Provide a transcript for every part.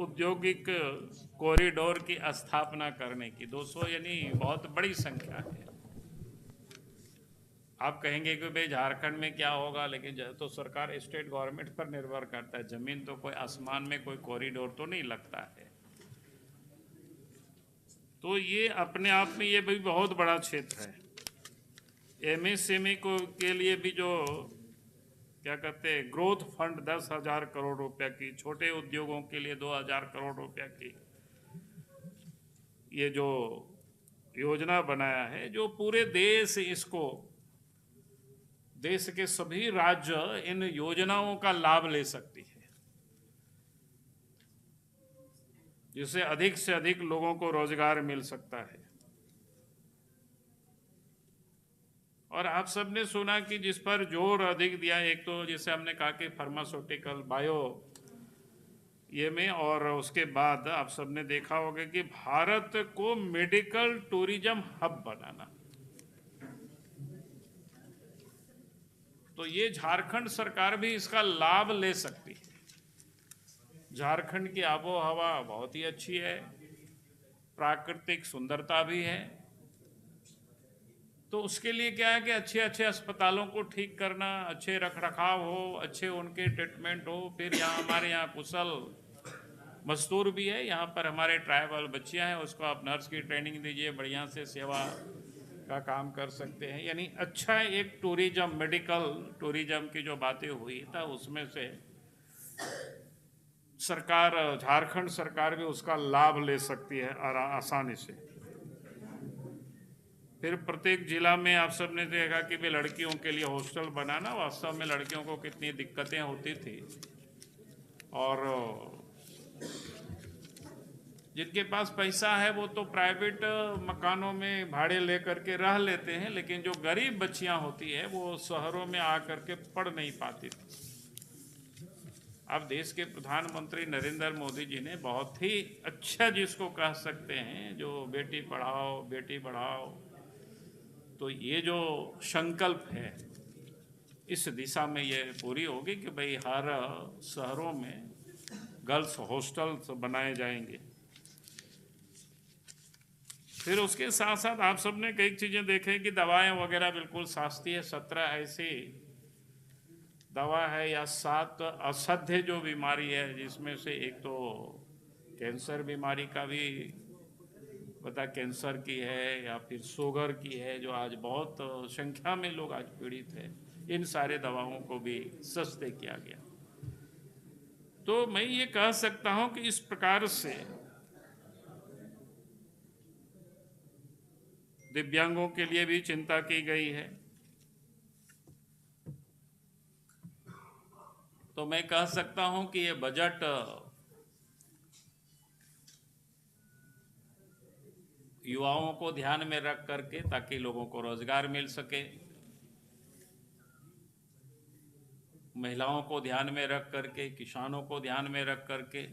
औद्योगिक कॉरिडोर की स्थापना करने की 200 यानी बहुत बड़ी संख्या है। आप कहेंगे कि भाई झारखंड में क्या होगा, लेकिन तो सरकार स्टेट गवर्नमेंट पर निर्भर करता है। जमीन तो कोई आसमान में कोई कॉरिडोर तो नहीं लगता है। तो ये अपने आप में ये भी बहुत बड़ा क्षेत्र है। एमएसएमई को के लिए भी जो क्या कहते हैं ग्रोथ फंड 10,000 करोड़ रुपया की, छोटे उद्योगों के लिए 2,000 करोड़ रुपया की ये जो योजना बनाया है, जो पूरे देश इसको, देश के सभी राज्य इन योजनाओं का लाभ ले सकती है, जिससे अधिक से अधिक लोगों को रोजगार मिल सकता है। और आप सबने सुना कि जिस पर जोर अधिक दिया, एक तो जैसे हमने कहा कि फार्मास्यूटिकल, बायो ये में, और उसके बाद आप सबने देखा होगा कि भारत को मेडिकल टूरिज्म हब बनाना। तो ये झारखंड सरकार भी इसका लाभ ले सकती है। झारखंड की आबो हवा बहुत ही अच्छी है, प्राकृतिक सुंदरता भी है। तो उसके लिए क्या है कि अच्छे अच्छे अस्पतालों को ठीक करना, अच्छे रखरखाव हो, अच्छे उनके ट्रीटमेंट हो। फिर यहाँ हमारे यहाँ कुशल मजदूर भी है, यहाँ पर हमारे ट्राइबल बच्चियाँ हैं, उसको आप नर्स की ट्रेनिंग दीजिए, बढ़िया से सेवा का काम कर सकते हैं। यानी अच्छा एक टूरिज्म, मेडिकल टूरिज्म की जो बातें हुई था उसमें से सरकार, झारखंड सरकार भी उसका लाभ ले सकती है आसानी से। फिर प्रत्येक जिला में आप सबने देखा कि भाई लड़कियों के लिए हॉस्टल बनाना, वास्तव में लड़कियों को कितनी दिक्कतें होती थी। और जिनके पास पैसा है वो तो प्राइवेट मकानों में भाड़े लेकर के रह लेते हैं, लेकिन जो गरीब बच्चियां होती है वो शहरों में आकर के पढ़ नहीं पाती थी। अब देश के प्रधानमंत्री नरेंद्र मोदी जी ने बहुत ही अच्छा, जिसको कह सकते हैं, जो बेटी पढ़ाओ बेटी बढ़ाओ, तो ये जो संकल्प है इस दिशा में ये पूरी होगी कि भाई हर शहरों में गर्ल्स हॉस्टल्स बनाए जाएंगे। फिर उसके साथ साथ आप सबने कई चीज़ें देखें कि दवाएं वगैरह बिल्कुल सस्ती है। 17 ऐसी दवा है या 7 असाध्य जो बीमारी है, जिसमें से एक तो कैंसर बीमारी का भी पता, कैंसर की है या फिर शुगर की है, जो आज बहुत संख्या में लोग आज पीड़ित हैं। इन सारे दवाओं को भी सस्ते किया गया। तो मैं ये कह सकता हूं कि इस प्रकार से दिव्यांगों के लिए भी चिंता की गई है। तो मैं कह सकता हूं कि ये बजट युवाओं को ध्यान में रख करके, ताकि लोगों को रोजगार मिल सके, महिलाओं को ध्यान में रख करके, किसानों को ध्यान में रख करके,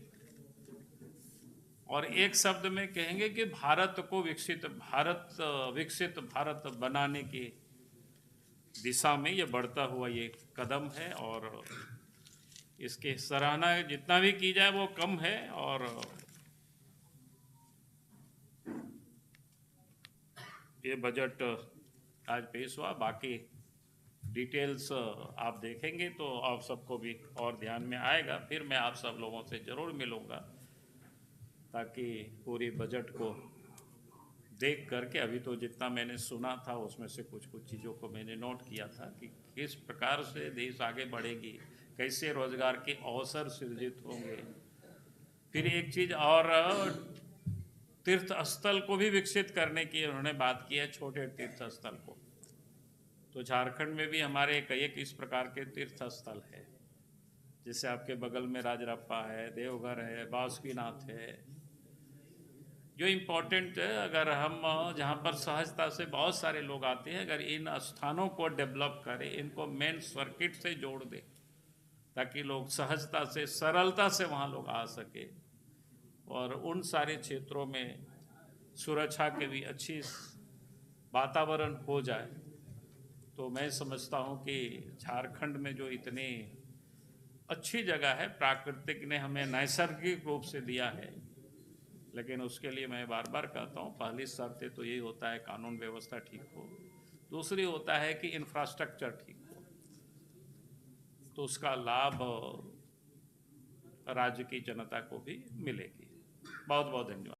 और एक शब्द में कहेंगे कि भारत को विकसित भारत बनाने की दिशा में ये बढ़ता हुआ ये कदम है। और इसके सराहना जितना भी की जाए वो कम है। और ये बजट आज पेश हुआ, बाकी डिटेल्स आप देखेंगे तो आप सबको भी और ध्यान में आएगा। फिर मैं आप सब लोगों से ज़रूर मिलूँगा, ताकि पूरी बजट को देख करके, अभी तो जितना मैंने सुना था उसमें से कुछ कुछ चीज़ों को मैंने नोट किया था कि किस प्रकार से देश आगे बढ़ेगी, कैसे रोजगार के अवसर सृजित होंगे। फिर एक चीज़ और, तीर्थ स्थल को भी विकसित करने की उन्होंने बात की है, छोटे तीर्थ स्थल को। तो झारखंड में भी हमारे कई इस प्रकार के तीर्थ स्थल है, जैसे आपके बगल में राजरप्पा है, देवघर है, बासुकीनाथ है, जो इम्पोर्टेंट है। अगर हम जहाँ पर सहजता से बहुत सारे लोग आते हैं, अगर इन स्थानों को डेवलप करें, इनको मेन सर्किट से जोड़ दें, ताकि लोग सहजता से, सरलता से वहाँ लोग आ सके, और उन सारे क्षेत्रों में सुरक्षा के भी अच्छी वातावरण हो जाए, तो मैं समझता हूँ कि झारखंड में जो इतने अच्छी जगह है, प्राकृतिक ने हमें नैसर्गिक रूप से दिया है, लेकिन उसके लिए मैं बार बार कहता हूँ पहली शर्त तो यही होता है कानून व्यवस्था ठीक हो, दूसरी होता है कि इंफ्रास्ट्रक्चर ठीक हो, तो उसका लाभ राज्य की जनता को भी मिलेगी। बहुत बहुत धन्यवाद।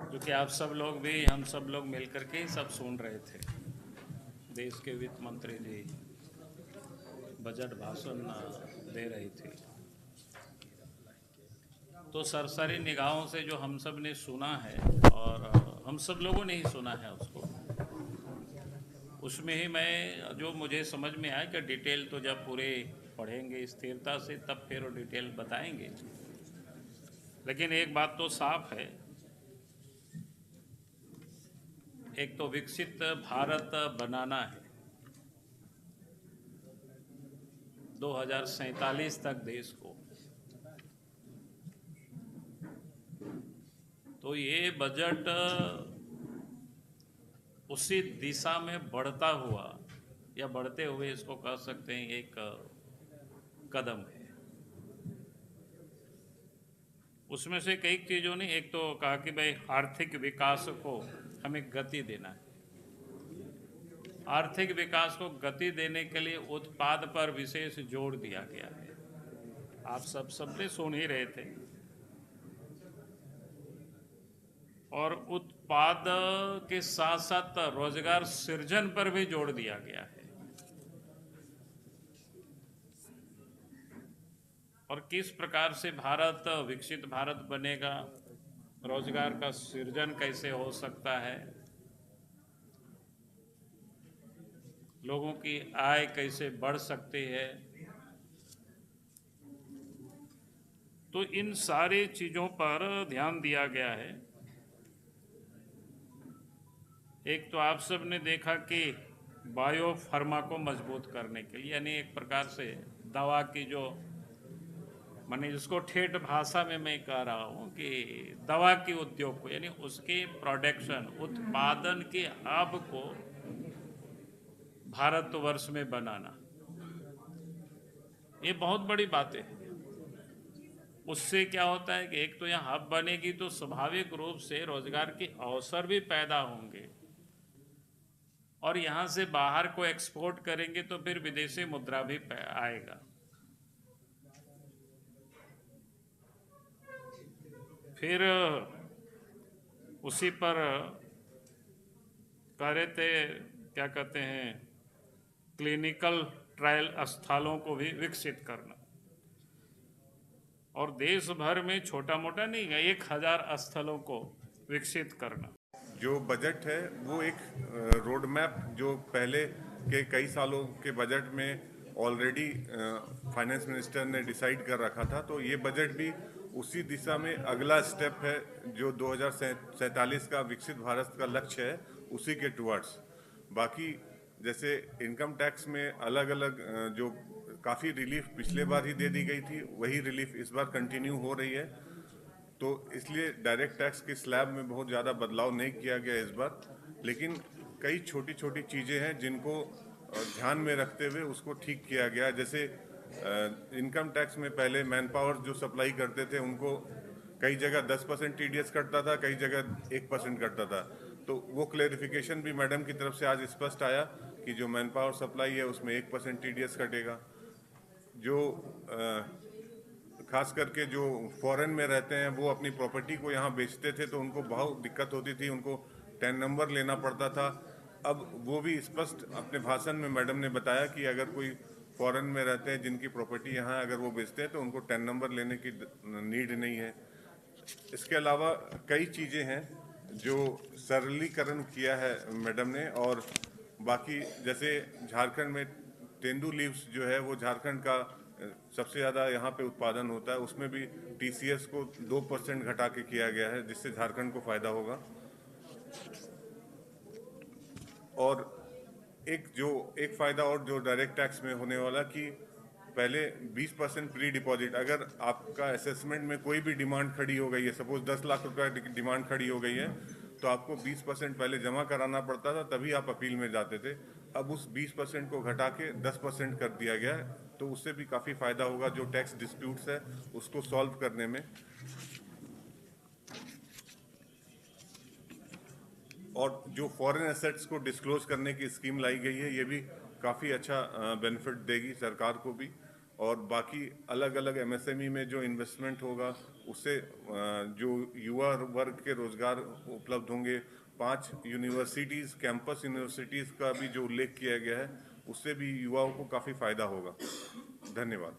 क्योंकि आप सब लोग भी, हम सब लोग मिलकर के ही सब सुन रहे थे, देश के वित्त मंत्री जी बजट भाषण दे रही थी, तो सरसरी निगाहों से जो हम सब ने सुना है और हम सब लोगों ने ही सुना है उसको, उसमें ही मैं जो मुझे समझ में आया कि डिटेल तो जब पूरे पढ़ेंगे स्थिरता से तब फिर वो डिटेल बताएंगे, लेकिन एक बात तो साफ है, एक तो विकसित भारत बनाना है 2047 तक देश को, तो ये बजट उसी दिशा में बढ़ता हुआ या बढ़ते हुए इसको कह सकते हैं एक कदम है। उसमें से कई चीज़ों ने, एक तो कहा कि भाई आर्थिक विकास को हमें गति देना है, आर्थिक विकास को गति देने के लिए उत्पाद पर विशेष जोर दिया गया है। आप सबने सुन ही रहे थे, और उत्पाद के साथ साथ रोजगार सृजन पर भी जोर दिया गया है, और किस प्रकार से भारत विकसित भारत बनेगा, रोजगार का सृजन कैसे हो सकता है, लोगों की आय कैसे बढ़ सकती है, तो इन सारी चीज़ों पर ध्यान दिया गया है। एक तो आप सब ने देखा कि बायो फार्मा को मजबूत करने के लिए, यानी एक प्रकार से दवा की जो, माने जिसको ठेठ भाषा में मैं कह रहा हूँ कि दवा के उद्योग को, यानी उसके प्रोडक्शन उत्पादन के हब को भारतवर्ष में बनाना, ये बहुत बड़ी बातें हैं। उससे क्या होता है कि एक तो यहाँ हब बनेगी तो स्वाभाविक रूप से रोजगार के अवसर भी पैदा होंगे, और यहाँ से बाहर को एक्सपोर्ट करेंगे तो फिर विदेशी मुद्रा भी आएगा। फिर उसी पर कह रहे थे, क्या कहते हैं, क्लिनिकल ट्रायल स्थलों को भी विकसित करना, और देश भर में छोटा मोटा नहीं है, 1000 स्थलों को विकसित करना। जो बजट है वो एक रोड मैप जो पहले के कई सालों के बजट में ऑलरेडी फाइनेंस मिनिस्टर ने डिसाइड कर रखा था, तो ये बजट भी उसी दिशा में अगला स्टेप है, जो 2047 का विकसित भारत का लक्ष्य है उसी के टुवर्ड्स। बाकी जैसे इनकम टैक्स में अलग अलग जो काफ़ी रिलीफ पिछले बार ही दे दी गई थी, वही रिलीफ इस बार कंटिन्यू हो रही है, तो इसलिए डायरेक्ट टैक्स के स्लैब में बहुत ज़्यादा बदलाव नहीं किया गया इस बार, लेकिन कई छोटी छोटी चीज़ें हैं जिनको ध्यान में रखते हुए उसको ठीक किया गया। जैसे इनकम टैक्स में पहले मैन पावर जो सप्लाई करते थे उनको कई जगह 10% TDS कटता था, कई जगह 1% कटता था, तो वो क्लेरिफिकेशन भी मैडम की तरफ से आज स्पष्ट आया कि जो मैन पावर सप्लाई है उसमें 1% TDS कटेगा। जो खास करके जो फॉरेन में रहते हैं वो अपनी प्रॉपर्टी को यहाँ बेचते थे तो उनको बहुत दिक्कत होती थी, उनको 10 नंबर लेना पड़ता था। अब वो भी स्पष्ट अपने भाषण में मैडम ने बताया कि अगर कोई फॉरेन में रहते हैं जिनकी प्रॉपर्टी यहाँ अगर वो बेचते हैं तो उनको 10 नंबर लेने की नीड नहीं है। इसके अलावा कई चीज़ें हैं जो सरलीकरण किया है मैडम ने, और बाकी जैसे झारखंड में तेंदू लीव्स जो है वो झारखंड का सबसे ज़्यादा यहाँ पे उत्पादन होता है, उसमें भी TCS को 2% घटा के किया गया है जिससे झारखंड को फ़ायदा होगा। और एक फ़ायदा और जो डायरेक्ट टैक्स में होने वाला कि पहले 20% प्री डिपॉजिट, अगर आपका असेसमेंट में कोई भी डिमांड खड़ी हो गई है, सपोज 10 लाख रुपए डिमांड खड़ी हो गई है, तो आपको 20% पहले जमा कराना पड़ता था, तभी आप अपील में जाते थे। अब उस 20% को घटा के 10% कर दिया गया है, तो उससे भी काफ़ी फायदा होगा जो टैक्स डिस्प्यूट्स है उसको सॉल्व करने में। और जो फॉरेन एसेट्स को डिस्क्लोज करने की स्कीम लाई गई है, ये भी काफ़ी अच्छा बेनिफिट देगी सरकार को भी। और बाकी अलग अलग एमएसएमई में जो इन्वेस्टमेंट होगा उससे जो युवा वर्ग के रोजगार उपलब्ध होंगे। 5 यूनिवर्सिटीज़, कैंपस यूनिवर्सिटीज़ का भी जो उल्लेख किया गया है, उससे भी युवाओं को काफ़ी फायदा होगा। धन्यवाद।